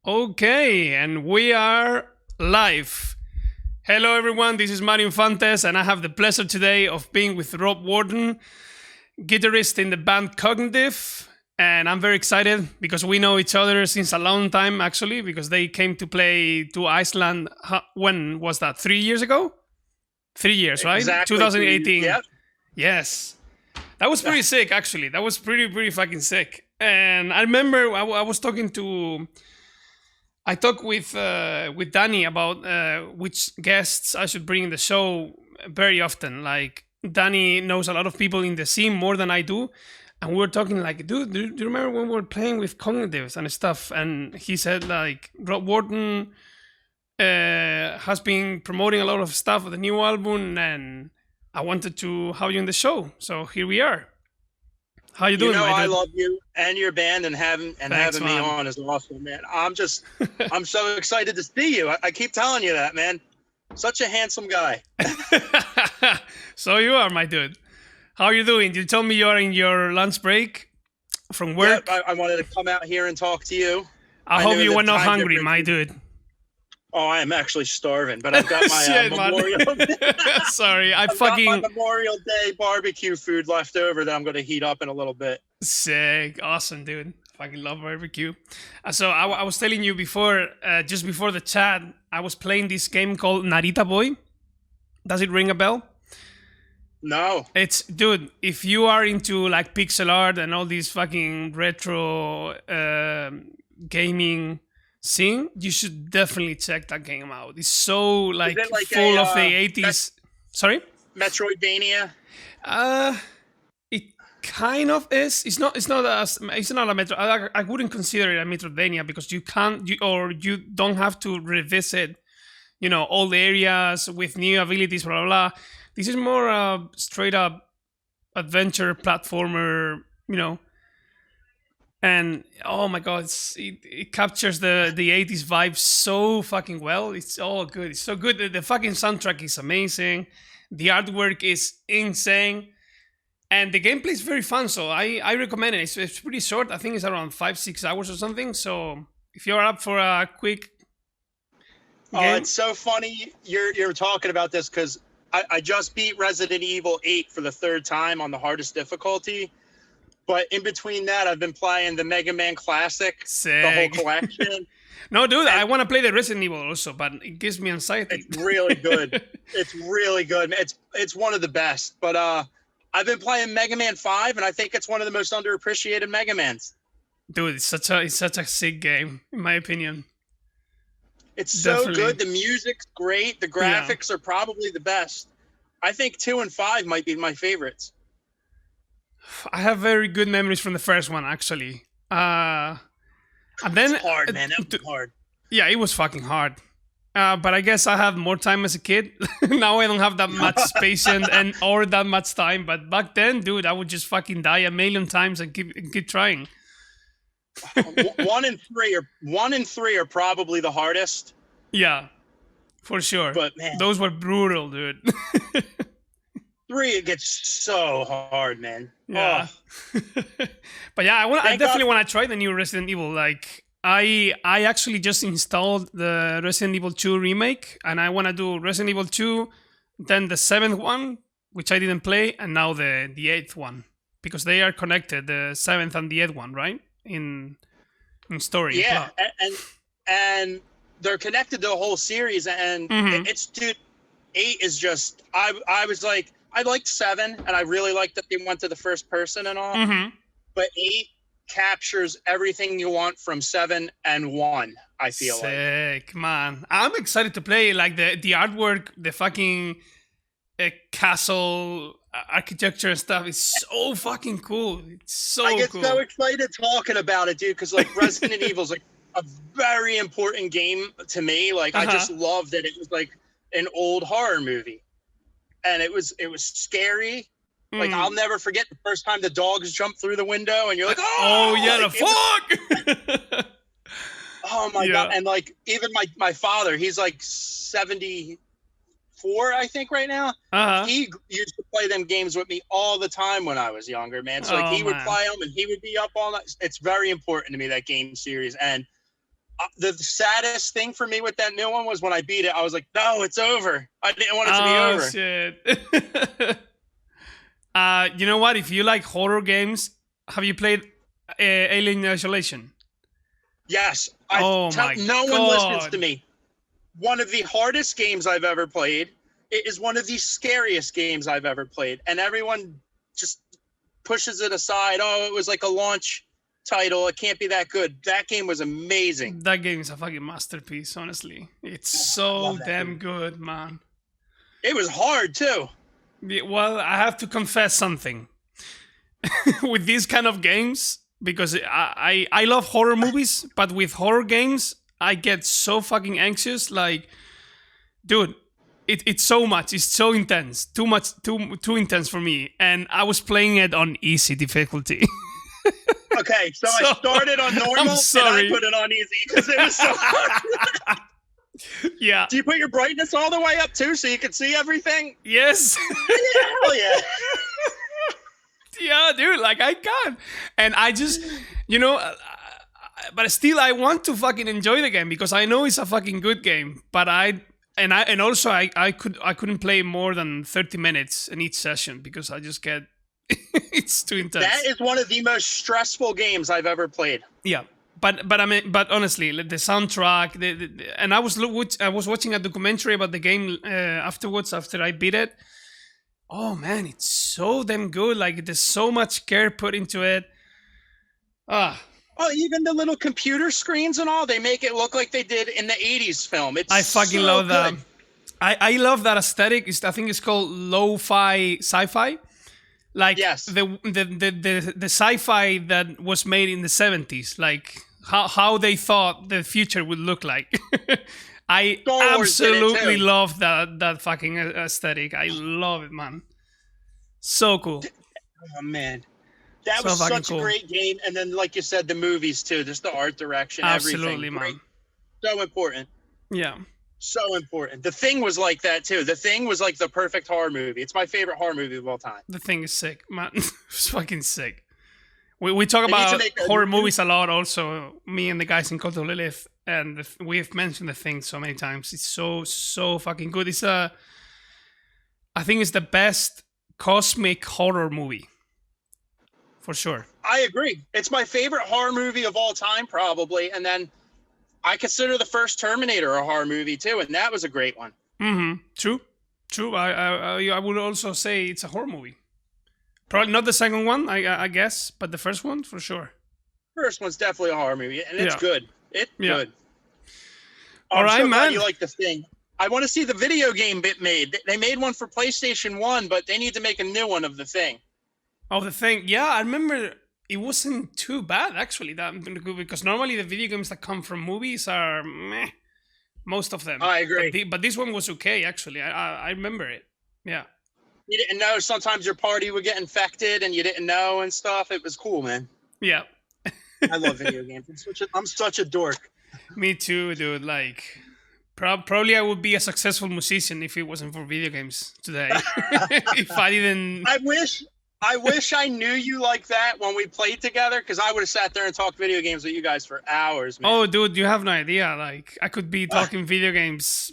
Okay, and we are live. Hello, everyone. This is Mario Infantes, and I have the pleasure today of being with Rob Wharton, guitarist in the band Cognitive. And I'm very excited because we know each other since a long time, actually, because they came to play to Iceland. When was that? 3 years ago? 3 years, right? Exactly. 2018. Yep. Yes. That was pretty sick, actually. That was pretty fucking sick. And I remember I was talking to. I talked with Danny about which guests I should bring in the show very often. Like Danny knows a lot of people in the scene more than I do, and we were talking like, dude, do you remember when we were playing with Cognitives and stuff? And he said like Rob Wharton has been promoting a lot of stuff with the new album, and I wanted to have you in the show. So here we are. How you doing, I love you and your band, and having me man. on is awesome, man. I'm so excited to see you. I keep telling you that, man. Such a handsome guy. So you are, my dude. How are you doing? You told me you're in your lunch break from work. Yep, I wanted to come out here and talk to you. I hope you were not hungry, my dude. Oh, I am actually starving, but I've got my Shit, Memorial. Sorry, I've got my Memorial Day barbecue food left over that I'm going to heat up in a little bit. Sick, awesome, dude. Fucking love barbecue. So I was telling you before, just before the chat, I was playing this game called Narita Boy. Does it ring a bell? No. It's, dude, if you are into like pixel art and all these fucking retro gaming scene, you should definitely check that game out. It's so like full of the 80s. Sorry? Metroidvania? It kind of is. It's not a metro. I wouldn't consider it a Metroidvania because you don't have to revisit, all the areas with new abilities, blah blah blah. This is more straight up adventure platformer, and oh my god, it captures the 80s vibe so fucking well. It's all good. It's so good. The fucking soundtrack is amazing. The artwork is insane. And the gameplay is very fun, so I recommend it. It's pretty short. I think it's around 5-6 hours or something. So if you're up for a quick game. It's so funny you're talking about this because I just beat Resident Evil 8 for the third time on the hardest difficulty. But in between that, I've been playing the Mega Man Classic, Sick. The whole collection. No, dude, I want to play the Resident Evil also, but it gives me anxiety. It's really good. It's really good. It's one of the best. But I've been playing Mega Man 5, and I think it's one of the most underappreciated Mega Mans. Dude, it's such a sick game, in my opinion. It's so good. The music's great. The graphics are probably the best. I think 2 and 5 might be my favorites. I have very good memories from the first one, actually. And then it's hard, man. That was hard. Yeah, it was fucking hard. But I guess I had more time as a kid. Now I don't have that much patience or that much time. But back then, dude, I would just fucking die a million times and keep trying. 1 and 3 are probably the hardest. Yeah, for sure. But man, those were brutal, dude. 3, it gets so hard, man. Yeah. Oh. But yeah, I definitely want to try the new Resident Evil. Like I actually just installed the Resident Evil 2 remake, and I want to do Resident Evil 2, then the 7th one, which I didn't play, and now the 8th one, because they are connected, the 7th and the 8th one, right? In story. Yeah, and they're connected to the whole series, and it's, dude, 8 is just, I was like, I liked 7, and I really liked that they went to the first person and all, but 8 captures everything you want from 7 and 1, I feel sick, man. I'm excited to play, like, the artwork, the fucking castle architecture and stuff is so fucking cool. It's so cool. I get so excited talking about it, dude, because like Resident Evil is like a very important game to me. Like I just love that it was like an old horror movie, and it was scary. Like I'll never forget the first time the dogs jumped through the window, and you're like, oh yeah, like, the fuck. Oh my god! And like even my father, he's like 74, I think, right now. He used to play them games with me all the time when I was younger, man. So like he would play them, and he would be up all night. It's very important to me, that game series, and The saddest thing for me with that new one was when I beat it, I was like, no, it's over. I didn't want it to be over. Shit. You know what? If you like horror games, have you played Alien Isolation? Yes. Oh my no God. one listens to me. One of the hardest games I've ever played. It is one of the scariest games I've ever played. And everyone just pushes it aside. Oh, it was like a launch title. It can't be that good. That game was amazing. That game is a fucking masterpiece, honestly. It's so damn good, man. It was hard, too. Yeah, well, I have to confess something. With these kind of games, because I love horror movies, but with horror games, I get so fucking anxious. Like, dude, it's so much. It's so intense. Too much. Too intense for me. And I was playing it on easy difficulty. Okay, so I started on normal and I put it on easy because it was so hard. Yeah. Do you put your brightness all the way up too so you can see everything? Yes. Hell yeah. Yeah, dude, like I can't. And I just, but still I want to fucking enjoy the game because I know it's a fucking good game. But I couldn't play more than 30 minutes in each session because I just get it's too intense. That is one of the most stressful games I've ever played. Yeah. But I mean, but honestly, the soundtrack, and I was watching a documentary about the game afterwards after I beat it. Oh man, it's so damn good! Like there's so much care put into it. Oh, even the little computer screens and all, they make it look like they did in the 80s film. I fucking so love that. good. I love that aesthetic. I think it's called lo-fi sci-fi. Like yes. the sci-fi that was made in the 70s, like how they thought the future would look like. I absolutely love that fucking aesthetic. I love it, man. So cool. Oh man, that was such a great game. And then, like you said, the movies too. Just the art direction, absolutely, everything. Man. So important. Yeah. So important. The Thing was like that too. The Thing was like the perfect horror movie. It's my favorite horror movie of all time. The Thing is sick, man. It's fucking sick. We talk about horror movies a lot also, me and the guys in Cult of Lilith, and we've mentioned The Thing so many times. It's so fucking good. I think it's the best cosmic horror movie. For sure. I agree. It's my favorite horror movie of all time, probably. And then I consider the first Terminator a horror movie too, and that was a great one. Mm-hmm. True. I would also say it's a horror movie. Probably not the second one, I guess, but the first one for sure. First one's definitely a horror movie, and it's good. It's good. All right, man. You like The Thing? I want to see the video game bit made. They made one for PlayStation 1, but they need to make a new one of The Thing. Oh, The Thing. Yeah, I remember it wasn't too bad actually. Because normally the video games that come from movies are meh. Most of them. I agree. But this one was okay actually. I remember it. Yeah. You didn't know sometimes your party would get infected and you didn't know and stuff. It was cool, man. Yeah. I love video games. I'm such a dork. Me too, dude. Like, probably I would be a successful musician if it wasn't for video games today. If I didn't. I wish I knew you like that when we played together, because I would have sat there and talked video games with you guys for hours, man. Oh, dude, you have no idea. Like, I could be talking video games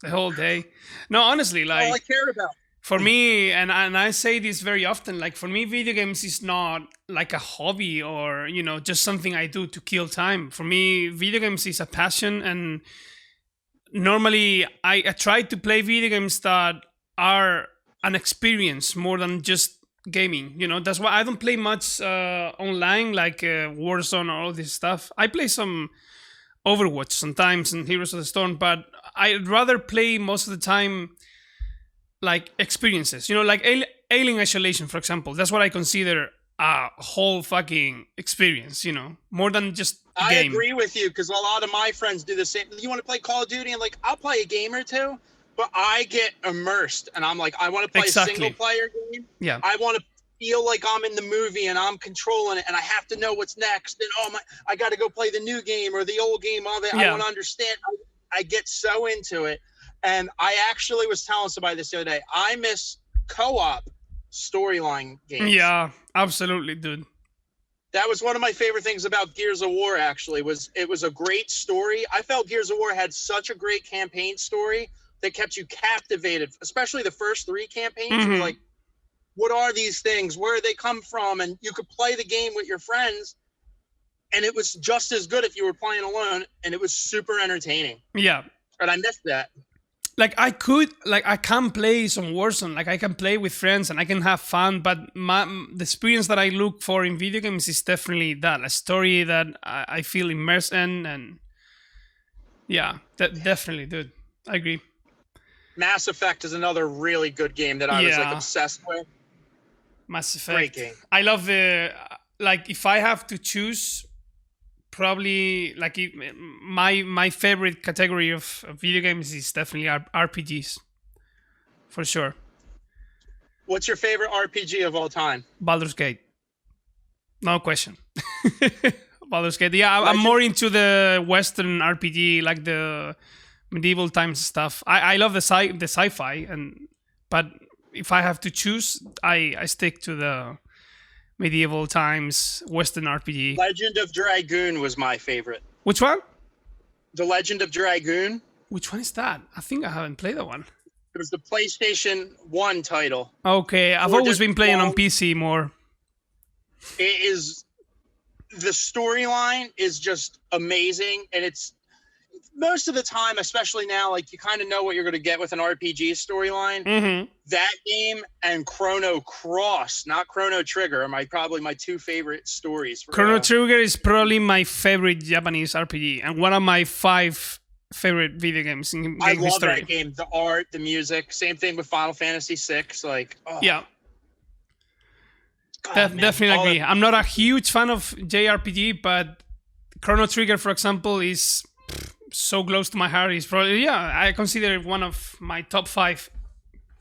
the whole day. No, honestly, like. All I care about. For me, and I say this very often, like for me, video games is not like a hobby or, just something I do to kill time. For me, video games is a passion, and normally I try to play video games that are an experience more than just gaming. That's why I don't play much online, like Warzone or all this stuff. I play some Overwatch sometimes and Heroes of the Storm, but I'd rather play most of the time like experiences, like Alien Isolation, for example. That's what I consider a whole fucking experience, more than just a game. I agree with you, because a lot of my friends do the same. You want to play Call of Duty, and like I'll play a game or two, but I get immersed, and I'm like, I want to play a single player game. Yeah, I want to feel like I'm in the movie and I'm controlling it, and I have to know what's next. And I got to go play the new game or the old game of it. I want to understand. I get so into it. And I actually was telling somebody this the other day, I miss co-op storyline games. Yeah, absolutely, dude. That was one of my favorite things about Gears of War, actually, was it was a great story. I felt Gears of War had such a great campaign story that kept you captivated, especially the first 3 campaigns. You're like, what are these things? Where do they come from? And you could play the game with your friends, and it was just as good if you were playing alone, and it was super entertaining. Yeah. And I missed that. Like I can play some Warzone, like I can play with friends and I can have fun, but the experience that I look for in video games is definitely that, a story that I feel immersed in, and yeah, definitely, dude, I agree. Mass Effect is another really good game that I was like obsessed with. Mass Effect. Great game. I love like if I have to choose, probably like my favorite category of video games is definitely RPGs, for sure. What's your favorite RPG of all time? Baldur's Gate, no question. Baldur's Gate. Yeah, I'm more into the Western RPG, like the medieval times stuff. I love the sci-fi, but if I have to choose, I stick to the medieval times Western RPG. Legend of Dragoon was my favorite. Which one? The Legend of Dragoon. Which one is that? I think I haven't played that one. It was the PlayStation 1 title. Okay, I've always been playing on PC more. It is, the storyline is just amazing, and it's most of the time, especially now, like you kind of know what you're going to get with an RPG storyline. That game and Chrono Cross, not Chrono Trigger, are probably my 2 favorite stories. Chrono Trigger is probably my favorite Japanese RPG and one of my 5 favorite video games in game history. I love that game. The art, the music. Same thing with Final Fantasy VI. Like, yeah. Definitely agree. I'm not a huge fan of JRPG, but Chrono Trigger, for example, is so close to my heart. Is probably, I consider it one of my top 5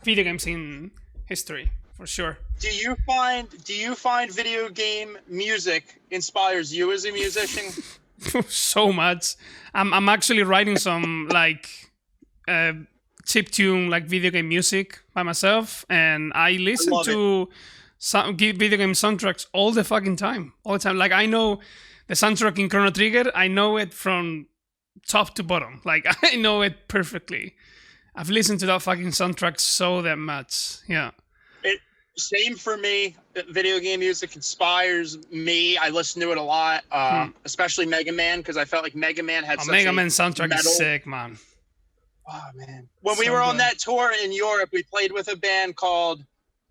video games in history, for sure. Do you find video game music inspires you as a musician? So much. I'm actually writing some like chiptune, like video game music by myself, and I listen to some video game soundtracks all the fucking time, all the time. Like I know the soundtrack in Chrono Trigger. I know it from top to bottom. Like I know it perfectly. I've listened to that fucking soundtrack so damn much. Yeah. Same for me. Video game music inspires me. I listen to it a lot, especially Mega Man, because I felt like Mega Man had such Mega Man soundtrack is sick, man. Oh man! When we were on that tour in Europe, we played with a band called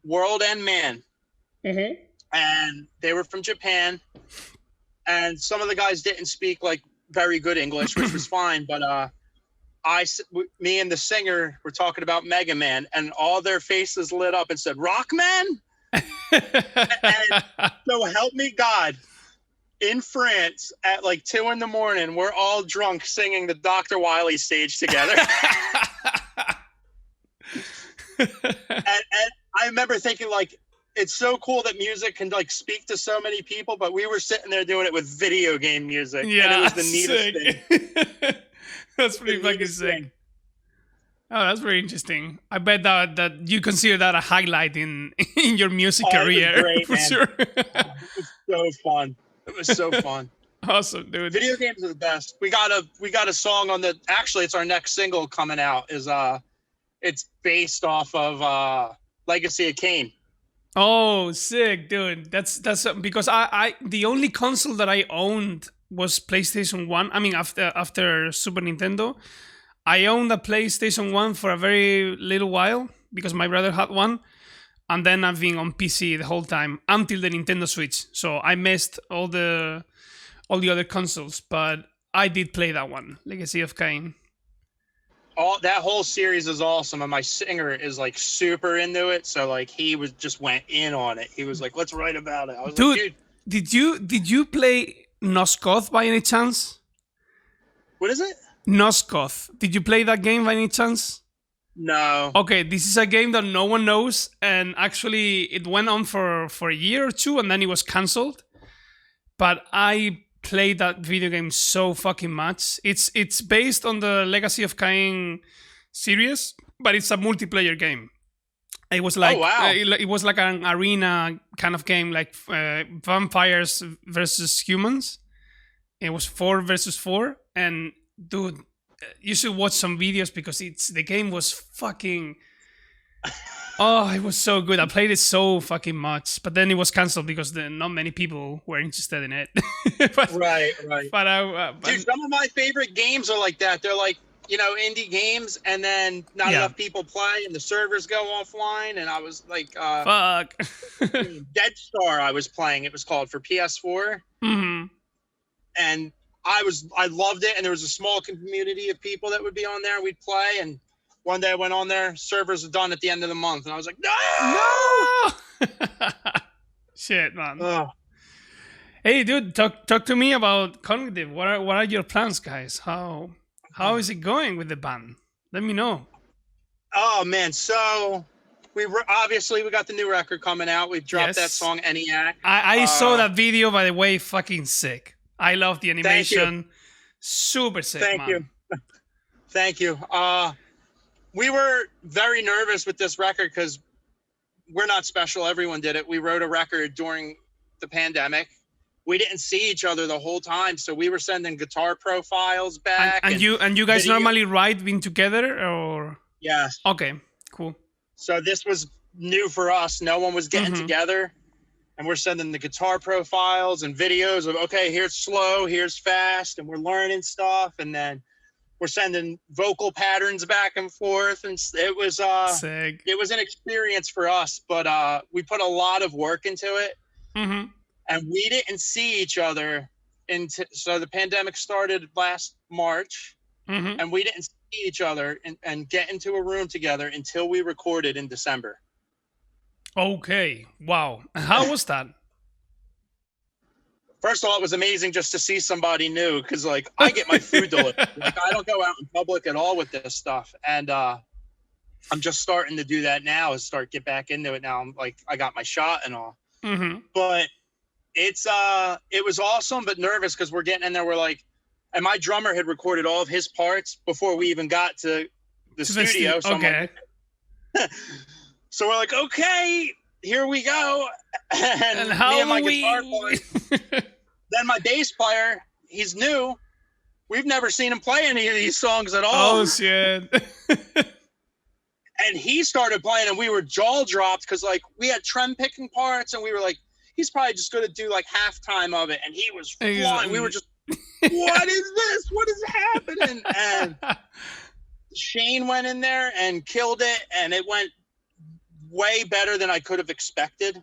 World End Man, and they were from Japan. And some of the guys didn't speak like very good English, which was fine. But me and the singer were talking about Mega Man, and all their faces lit up and said, "Rockman!" And so help me God, in France at like 2 a.m, we're all drunk singing the Dr. Wily stage together. and I remember thinking, like, it's so cool that music can like speak to so many people, but we were sitting there doing it with video game music. Yeah, and it was the neatest thing. That's pretty fucking sick. Oh, that's very interesting. I bet that you consider that a highlight in your music career. It was great, for man. sure. It was so fun. It was so fun. Awesome, dude. Video games are the best. We got a song on the. Actually, it's our next single coming out. It's based off of Legacy of Kain. Oh, sick, dude. That's because I the only console that I owned was PlayStation 1. I mean, after Super Nintendo, I owned a PlayStation 1 for a very little while because my brother had one, and then I've been on PC the whole time until the Nintendo Switch. So I missed all the other consoles, but I did play that one, Legacy of Kain. That whole series is awesome, and my singer is like super into it. So like he went in on it. He was like, "Let's write about it." I was like, "Dude, did you play Nosgoth by any chance?" What is it? Nosgoth. Did you play that game by any chance? No. Okay, this is a game that no one knows, and actually it went on for a year or two, and then it was cancelled. But I played that video game so fucking much. It's based on the Legacy of Kain series, but it's a multiplayer game. It was like it was like an arena kind of game, like vampires versus humans. It was 4 versus 4, and dude, you should watch some videos because the game was fucking. Oh, it was so good. I played it so fucking much, but then it was canceled because not many people were interested in it. Right. But Dude, some of my favorite games are like that. They're like, indie games, and then not enough people play, and the servers go offline. And I was like, fuck. Dead Star, I was playing. It was called for PS4, and I loved it. And there was a small community of people that would be on there. We'd play, and one day I went on there, servers are done at the end of the month, and I was like, no! Shit, man. Hey, dude, talk to me about Cognitive. What are your plans, guys? How is it going with the band? Let me know. Oh man, so we got the new record coming out. We dropped that song ENIAC. I saw that video, by the way. Fucking sick. I love the animation. Super sick. Thank you. We were very nervous with this record because we're not special. Everyone did it. We wrote a record during the pandemic. We didn't see each other the whole time, so we were sending guitar profiles back. And you guys normally write being together, or? Yes. Okay, cool. So this was new for us. No one was getting together, and we're sending the guitar profiles and videos of, okay, here's slow, here's fast, and we're learning stuff, and then we're sending vocal patterns back and forth, and it was sick. It was an experience for us, but we put a lot of work into it, and we didn't see each other so the pandemic started last March, and we didn't see each other and get into a room together until we recorded in December. Okay, wow. How was that? First of all, it was amazing just to see somebody new, because like I get my food delivered. Like I don't go out in public at all with this stuff, and I'm just starting to do that now. Get back into it now. I'm like, I got my shot and all, but it was awesome, but nervous because we're getting in there. We're like, and my drummer had recorded all of his parts before we even got to the studio. So okay. So we're like, okay, here we go. And how me and my guitar player, then my bass player, he's new. We've never seen him play any of these songs at all. Oh, shit. And he started playing, and we were jaw dropped because, like, we had trem picking parts, and we were like, he's probably just going to do, like, halftime of it. And he was flying. We were just, what is this? What is happening? And Shane went in there and killed it, and it went way better than I could have expected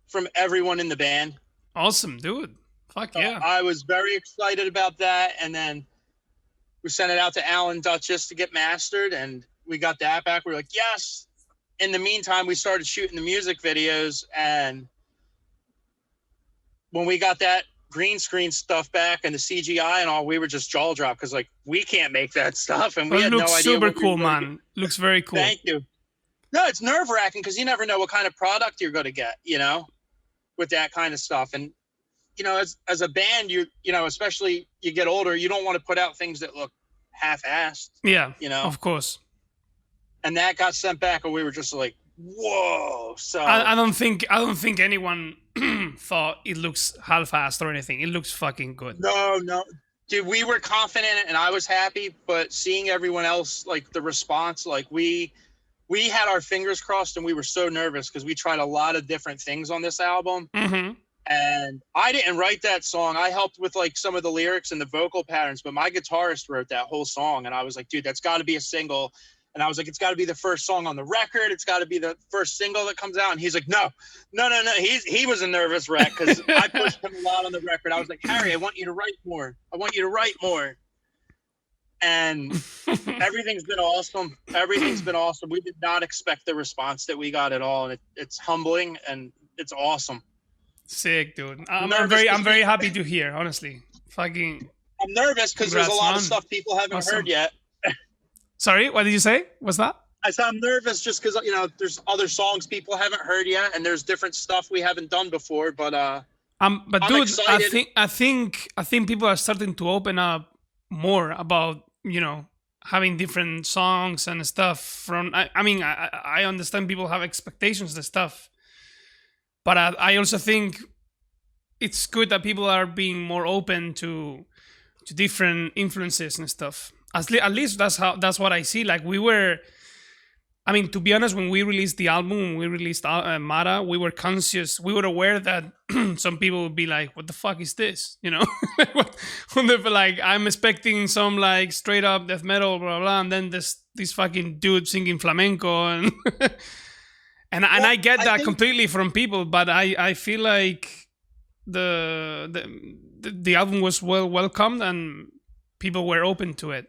from everyone in the band. Awesome, dude. Fuck yeah. I was very excited about that, and then we sent it out to Alan Duchess to get mastered, and we got that back. We were like, yes. In the meantime, we started shooting the music videos, and when we got that green screen stuff back and the CGI and all, we were just jaw dropped because, like, we can't make that stuff, and we had no idea. It looks super cool, man. Looks very cool. Thank you. No, it's nerve-wracking because you never know what kind of product you're going to get, with that kind of stuff. And, as a band, you especially you get older, you don't want to put out things that look half-assed. Yeah, of course. And that got sent back, and we were just like, whoa. So I don't think anyone thought it looks half-assed or anything. It looks fucking good. No. Dude, we were confident and I was happy, but seeing everyone else, like, the response, like, we had our fingers crossed, and we were so nervous because we tried a lot of different things on this album. And I didn't write that song. I helped with, like, some of the lyrics and the vocal patterns, but my guitarist wrote that whole song. And I was like, dude, that's got to be a single. And I was like, it's got to be the first song on the record. It's got to be the first single that comes out. And he's like, no. He was a nervous wreck because I pushed him a lot on the record. I was like, Harry, I want you to write more. And everything's been awesome. We did not expect the response that we got at all, and it's humbling and it's awesome. Sick, dude. I'm very happy to hear. Honestly, fucking. I'm nervous because there's a lot of stuff people haven't heard yet. Sorry, what did you say? What's that? I said I'm nervous just because there's other songs people haven't heard yet, and there's different stuff we haven't done before. But dude, excited. I think people are starting to open up more about having different songs and stuff. I understand people have expectations and stuff, But I also think it's good that people are being more open to different influences and stuff. At least that's what I see. Like we were, I mean, to be honest, when we released the album, when we released Mara, we were conscious, we were aware that some people would be like, "What the fuck is this?" You know, like I'm expecting some like straight up death metal, blah blah, and then this fucking dude singing flamenco, and and I get that completely from people, but I feel like the album was well welcomed and people were open to it.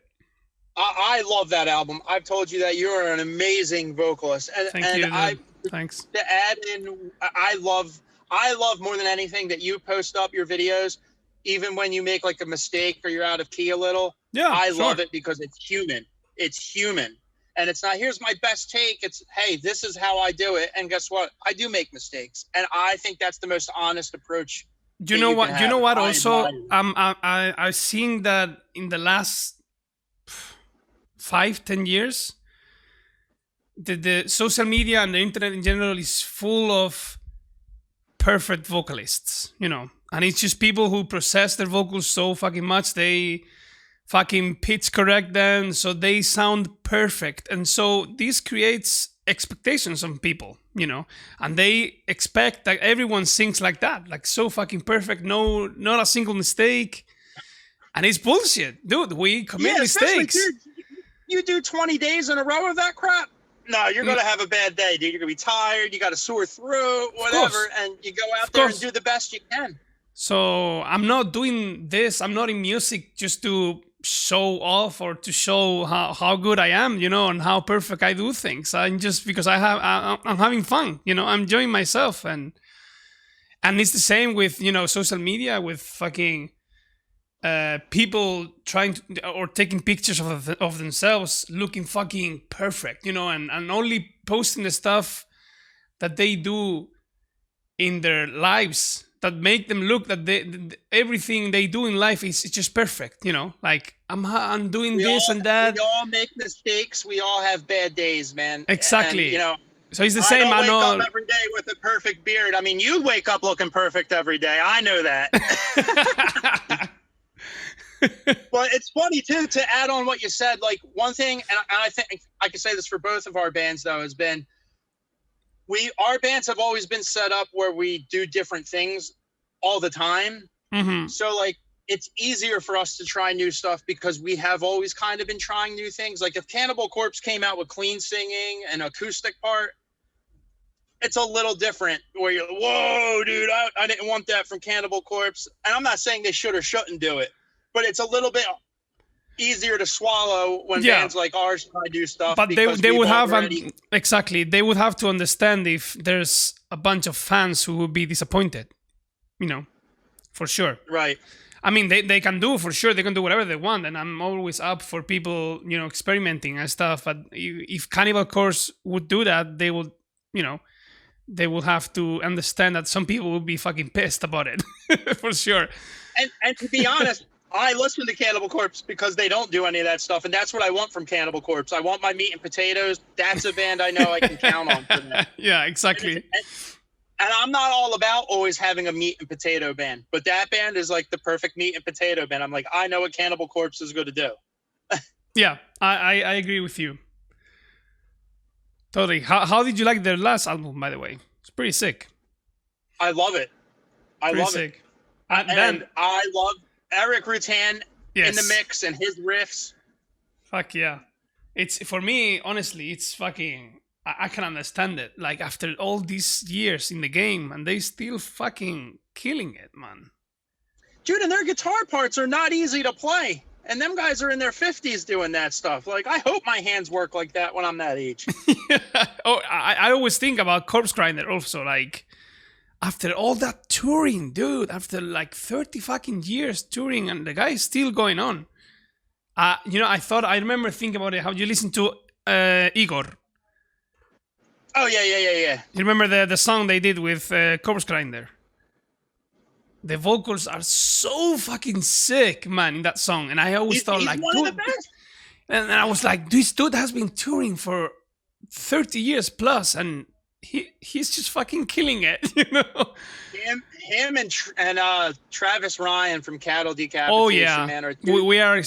I love that album. I've told you that you are an amazing vocalist, and Thank you. Thanks. To add in, I love more than anything that you post up your videos, even when you make like a mistake or you're out of key a little. Yeah, I love it because it's human. It's human, and it's not here's my best take. It's hey, this is how I do it, and guess what? I do make mistakes, and I think that's the most honest approach. Do you know what? You know what? Also, I've seen that in the last 5-10 years, the social media and the internet in general is full of perfect vocalists, you know, and it's just people who process their vocals so fucking much, they fucking pitch correct them so they sound perfect, and so this creates expectations on people, you know, and they expect that everyone sings like that, like so fucking perfect, not a single mistake, and it's bullshit, dude. We commit mistakes. Dude, you do 20 days in a row of that crap, no, you're gonna have a bad day, dude. You're gonna be tired, you got a sore throat, whatever, and you go out there and do the best you can. So I'm not doing this, I'm not in music just to show off or to show how good I am, you know, and how perfect I do things. I'm just because I'm having fun, you know, I'm enjoying myself, and it's the same with, you know, social media, with fucking people trying to, or taking pictures of themselves looking fucking perfect, you know, and only posting the stuff that they do in their lives that make them look that everything they do in life is just perfect, you know, like I'm doing this and that. We all make mistakes. We all have bad days, man. Exactly. And, you know, so it's the same. I don't wake up every day with a perfect beard. I mean, you wake up looking perfect every day. I know that. But it's funny too, to add on what you said, like one thing, and I think I can say this for both of our bands though, has been our bands have always been set up where we do different things all the time. Mm-hmm. So like it's easier for us to try new stuff because we have always kind of been trying new things. Like if Cannibal Corpse came out with clean singing and acoustic part, it's a little different where you're like, whoa, dude, I didn't want that from Cannibal Corpse. And I'm not saying they should or shouldn't do it, but it's a little bit easier to swallow when bands like ours try to do stuff. But they would have exactly. They would have to understand if there's a bunch of fans who would be disappointed, you know, for sure. Right. I mean, they can do, for sure, they can do whatever they want, and I'm always up for people, you know, experimenting and stuff. But if Cannibal Corpse would do that, they would, you know, they will have to understand that some people will be fucking pissed about it, for sure. And to be honest, I listen to Cannibal Corpse because they don't do any of that stuff, and that's what I want from Cannibal Corpse. I want my meat and potatoes. That's a band I know I can count on for that. Yeah, exactly. And I'm not all about always having a meat and potato band, but that band is like the perfect meat and potato band. I'm like, I know what Cannibal Corpse is going to do. Yeah, I agree with you. Totally. How did you like their last album, by the way? It's pretty sick. I love it. I love it. And I love Eric Rutan in the mix and his riffs. Fuck yeah. It's, for me, honestly, it's fucking, I can understand it. Like, after all these years in the game, and they still fucking killing it, man. Dude, and their guitar parts are not easy to play. And them guys are in their 50s doing that stuff. Like, I hope my hands work like that when I'm that age. Yeah. Oh, I always think about Corpse Grinder also, like, after all that touring, dude, after like 30 fucking years touring, and the guy is still going on. You know, I remember thinking about it, how you listen to Igor. Oh, yeah. You remember the song they did with Corpse Grinder? The vocals are so fucking sick, man, in that song. And I always thought, like, dude, and I was like, this dude has been touring for 30 years plus, and he's just fucking killing it, you know. Him and Travis Ryan from Cattle Decapitation, Oh yeah, man, are we are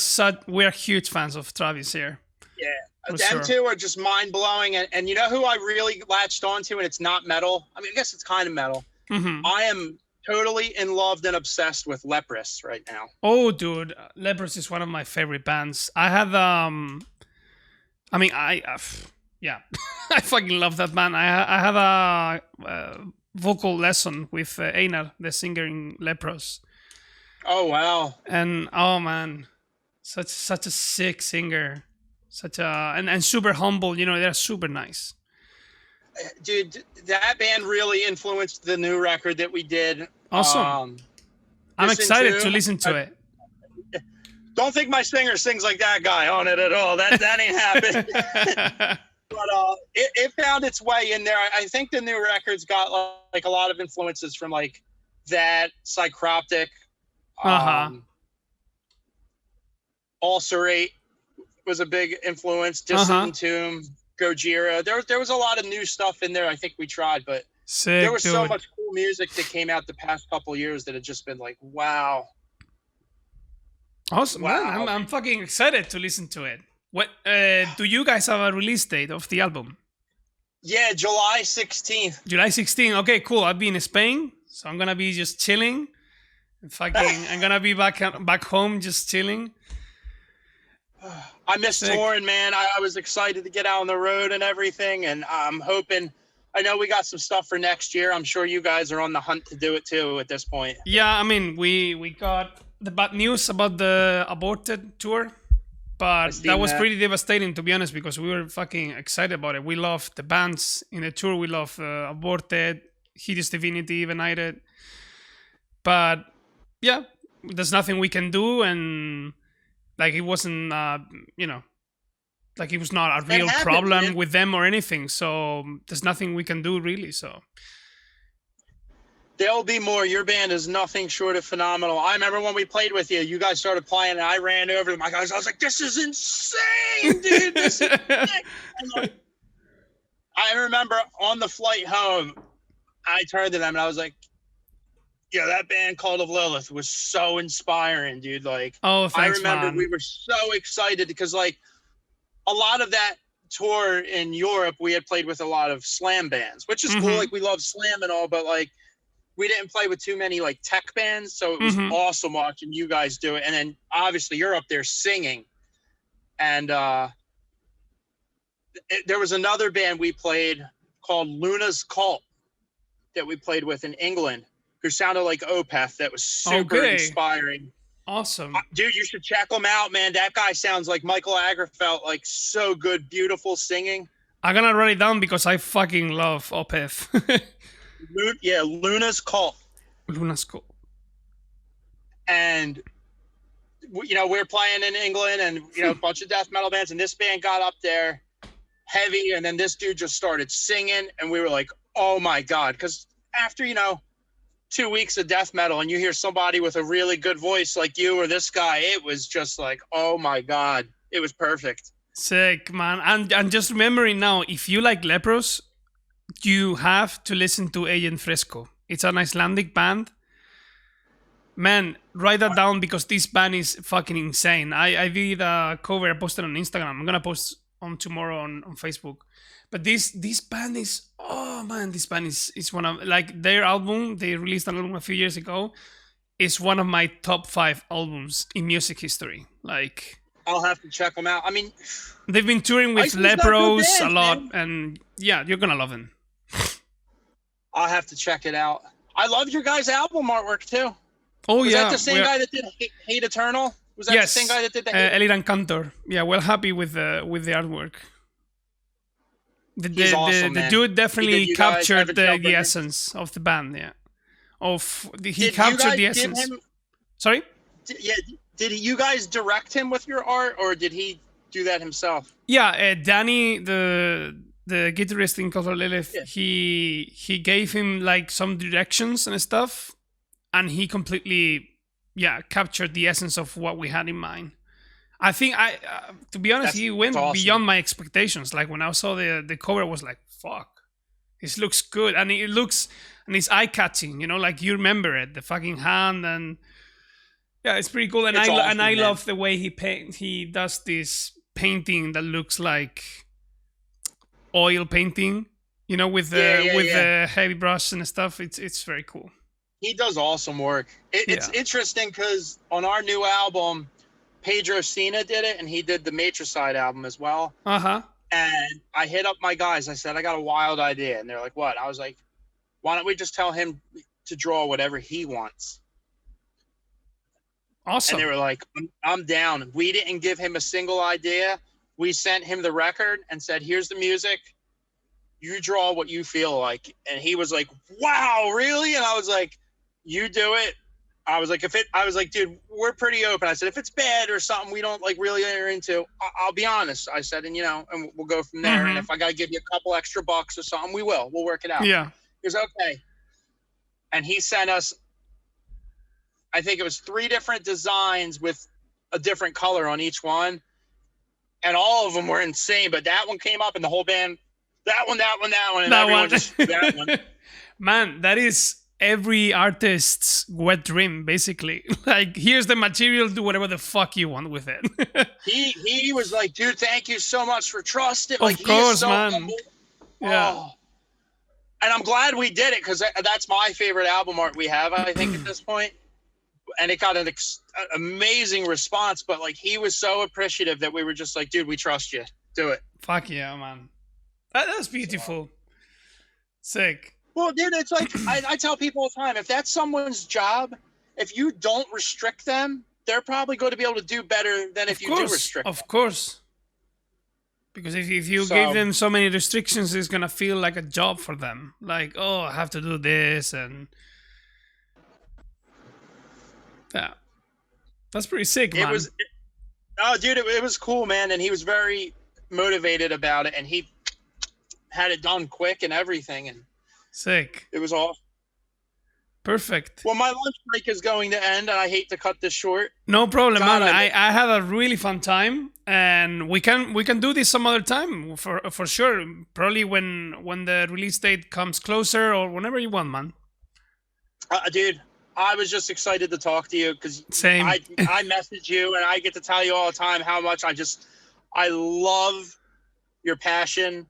huge fans of Travis here. Yeah, for them sure. two are just mind blowing, and you know who I really latched onto, and it's not metal. I mean, I guess it's kind of metal. Mm-hmm. I am totally in love and obsessed with Leprous right now. Oh, dude, Leprous is one of my favorite bands. I have I mean, yeah, I fucking love that band. I have a vocal lesson with Einar, the singer in Leprous. Oh wow! And oh man, such a sick singer, such a and super humble. You know, they're super nice. Dude, that band really influenced the new record that we did. Awesome. I'm excited to listen to it. Don't think my singer sings like that guy on it at all. That ain't happening. But it found its way in there. I think the new record's got like a lot of influences from like that, Psychroptic, Ulcerate was a big influence. Dissident Tomb, Gojira. There was a lot of new stuff in there. I think we tried, but sick, there was dude. so much cool music that came out the past couple years that had just been like, wow. Awesome, wow. Man, I'm fucking excited to listen to it. What do you guys have a release date of the album? Yeah, July 16th. July 16th. Okay, cool. I'll be in Spain, so I'm gonna be just chilling. I'm gonna be back home just chilling. I miss touring, man. I was excited to get out on the road and everything, and I'm hoping. I know we got some stuff for next year. I'm sure you guys are on the hunt to do it too at this point. Yeah, I mean, we got the bad news about the aborted tour, but that was pretty devastating, to be honest, because we were fucking excited about it. We loved the bands in the tour. We loved Aborted, Hideous Divinity, United. But yeah, there's nothing we can do, and like it wasn't, like it was not a real problem with them or anything. So there's nothing we can do really. So. There'll be more. Your band is nothing short of phenomenal. I remember when we played with you, you guys started playing, and I ran over to my guys. I was like, this is insane, dude. This is insane. I remember on the flight home, I turned to them, and I was like, yeah, that band Cult of Lilith was so inspiring, dude. Like, oh, thanks, I remember man. We were so excited because, like, a lot of that tour in Europe, we had played with a lot of slam bands, which is cool. Like, we love slam and all, but, like, we didn't play with too many like tech bands, so it was awesome watching you guys do it. And then obviously you're up there singing. And there was another band we played called Luna's Cult that we played with in England, who sounded like Opeth. That was super inspiring. Awesome. Dude, you should check them out, man. That guy sounds like Michael Agrafelt, like so good, beautiful singing. I'm gonna write it down because I fucking love Opeth. Yeah, Luna's Cult. Luna's Cult. And, you know, we're playing in England and, you know, a bunch of death metal bands. And this band got up there heavy. And then this dude just started singing. And we were like, oh, my God. Because after, you know, 2 weeks of death metal and you hear somebody with a really good voice like you or this guy, it was just like, oh, my God. It was perfect. Sick, man. And just remembering now, if you like Leprous, you have to listen to Agent Fresco. It's an Icelandic band. Man, write that down because this band is fucking insane. I did a cover, I posted on Instagram. I'm gonna post on tomorrow on Facebook. But this band is, oh man, this band is one of, like, their album, they released an album a few years ago, is one of my top 5 albums in music history. Like, I'll have to check them out. I mean, they've been touring with Leprous a lot, and yeah, you're gonna love them. I'll have to check it out. I love your guys' album artwork too. Oh, was that the same guy that did Hate Eternal? Was that the same guy that did the Eliran Kantor. Yeah, well happy with the artwork. He's awesome, the dude definitely captured the essence of the band. Yeah, he captured the essence. Sorry? Did you guys direct him with your art, or did he do that himself? Yeah, Danny, the guitarist in Cult of Lilith, he gave him like some directions and stuff, and he completely captured the essence of what we had in mind. I think to be honest, he went beyond my expectations. Like when I saw the cover, I was like, fuck, It looks good, and it's eye catching. You know, like you remember it, the fucking hand, and yeah, it's pretty cool. And It's awesome, I man. love the way he does this painting that looks like oil painting. You know, with the heavy brush and stuff. It's very cool. He does awesome work. It's interesting because on our new album, Pedro Cena did it, and he did the Matricide album as well. And I hit up my guys. I said, I got a wild idea. And they're like, what? I was like, why don't we just tell him to draw whatever he wants? Awesome. And they were like, I'm down. We didn't give him a single idea. We sent him the record and said, here's the music. You draw what you feel like. And he was like, wow, really? And I was like, you do it. I was like, dude, we're pretty open. I said, if it's bad or something we don't like really enter into, I'll be honest. I said, and and we'll go from there. And if I got to give you a couple extra bucks or something, we'll work it out. Yeah. He was okay. And he sent us, I think it was 3 different designs with a different color on each one. And all of them were insane. But that one came up and the whole band, that one, and everyone just that one. Man, that is every artist's wet dream, basically. Like, here's the material, do whatever the fuck you want with it. he was like, dude, thank you so much for trusting. Of like, course, he is so man. humble. Yeah. Oh. And I'm glad we did it because that's my favorite album art we have, I think, at this point. And it got an amazing response. But like, he was so appreciative that we were just like, dude, we trust you. Do it. Fuck yeah, man. That's beautiful. Sick. Well, dude, it's like I tell people all the time, if that's someone's job, if you don't restrict them, they're probably going to be able to do better than if you do restrict them. Of course. Because if you give them so many restrictions, it's going to feel like a job for them. Like, oh, I have to do this. And yeah. That's pretty sick, man. Dude, it was cool, man. And he was very motivated about it. And he had it done quick and everything. And sick. It was awesome. Perfect. Well, my lunch break is going to end, and I hate to cut this short. No problem, man. I had a really fun time, and we can do this some other time for sure. Probably when the release date comes closer, or whenever you want, man. Dude, I was just excited to talk to you because I message you, and I get to tell you all the time how much I love your passion.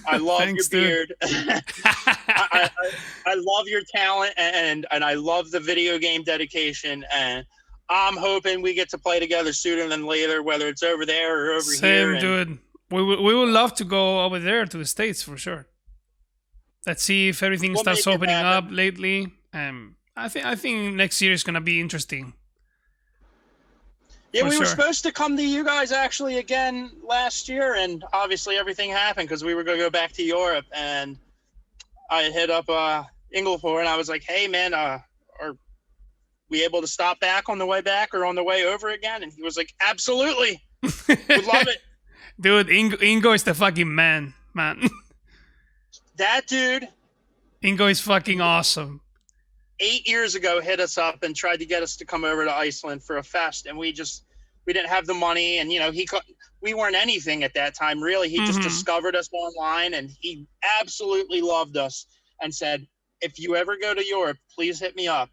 I love Thanks, your beard. I love your talent, and I love the video game dedication. And I'm hoping we get to play together sooner than later, whether it's over there or over here. Same, dude. We would love to go over there to the States for sure. Let's see if everything starts opening up lately. I think next year is gonna be interesting. Yeah, we were supposed to come to you guys actually again last year, and obviously everything happened because we were going to go back to Europe. And I hit up Inglepour, and I was like, "Hey, man, are we able to stop back on the way back or on the way over again?" And he was like, "Absolutely, would love it." Dude, Ingo is the fucking man. That dude. Ingo is fucking awesome. 8 years ago hit us up and tried to get us to come over to Iceland for a fest, and we didn't have the money, and we weren't anything at that time really. He just discovered us online, and he absolutely loved us and said, if you ever go to Europe, please hit me up.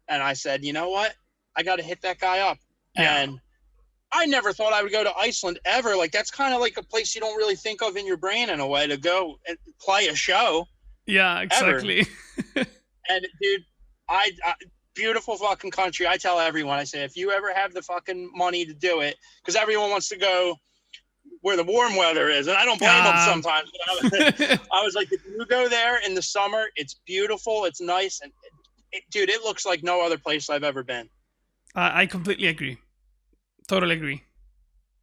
And I said, you know what, I got to hit that guy up. And I never thought I would go to Iceland ever. Like, that's kind of like a place you don't really think of in your brain in a way to go and play a show. Yeah, exactly. And dude, I beautiful fucking country. I tell everyone, I say, if you ever have the fucking money to do it, because everyone wants to go where the warm weather is, and I don't blame them sometimes. I was like, if you go there in the summer, it's beautiful, it's nice, and dude, it looks like no other place I've ever been. I completely agree. Totally agree.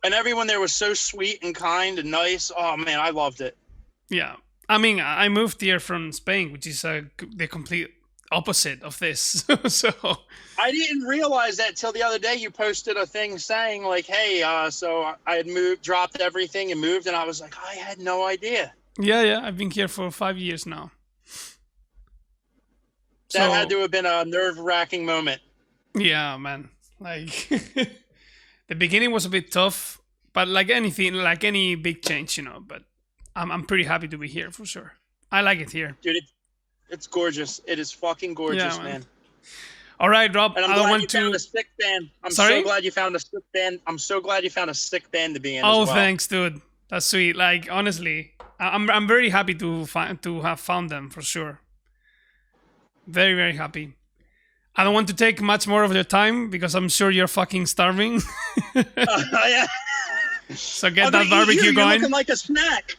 And everyone there was so sweet and kind and nice. Oh man, I loved it. Yeah. I mean, I moved here from Spain, which is the complete opposite of this. So I didn't realize that till the other day. You posted a thing saying like, "Hey, so I had dropped everything and moved," and I was like, I had no idea. Yeah, I've been here for 5 years now. That had to have been a nerve-wracking moment. Yeah, man. Like the beginning was a bit tough, but like anything, like any big change, but I'm pretty happy to be here for sure. I like it here. Dude, it's gorgeous. It is fucking gorgeous, Yeah, man. All right, Rob. And I'm I don't glad want you to. found a sick band. I'm Sorry? so glad you found a sick band. I'm so glad you found a sick band to be in. Oh, as well. thanks, dude. That's sweet. Like honestly, I'm very happy to have found them for sure. Very very happy. I don't want to take much more of your time because I'm sure you're fucking starving. Yeah. So get I'm that gonna eat you. barbecue You're going. looking like a snack.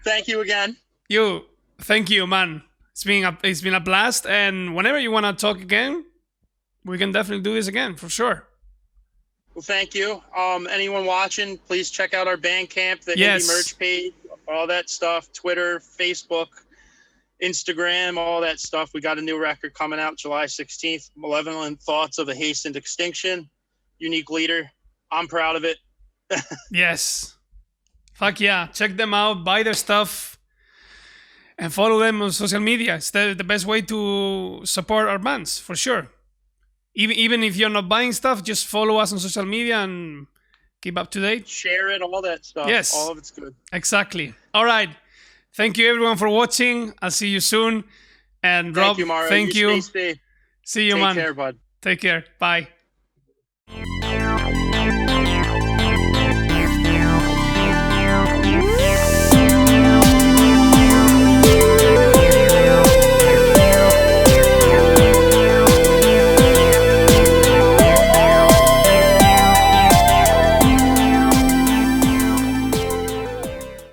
Thank you again. Thank you, man. It's been a blast, and whenever you want to talk again, we can definitely do this again for sure. Well, thank you. Anyone watching, please check out our Bandcamp, the Yes. indie merch page, all that stuff. Twitter, Facebook, Instagram, all that stuff. We got a new record coming out July 16th. Malevolent Thoughts of a Hastened Extinction. Unique leader. I'm proud of it. Yes. Fuck yeah. Check them out, buy their stuff, and follow them on social media. It's the best way to support our bands, for sure. Even if you're not buying stuff, just follow us on social media and keep up to date. Share it, all that stuff. Yes. All of it's good. Exactly. All right. Thank you, everyone, for watching. I'll see you soon. And Rob, Thank you, Mario. thank you. Stay safe. See you, Take man. care, bud. Take care. Bye.